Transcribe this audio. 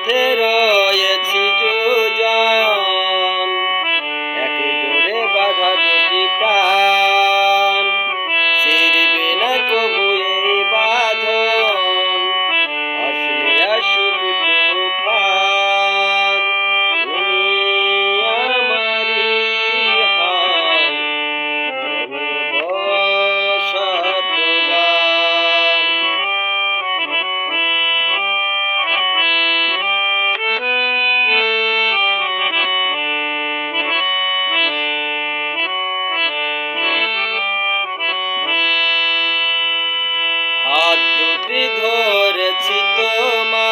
পথে রয়েছি দুজন, একই ডোরে বাঁধা দুটি প্রাণ, ছিড়বে না কবু এই বাঁধন, আসলে আসুক তুফান। তুমি আমারই হায় বলবো শতবার। হাত দুটি ধরেছি তোমার,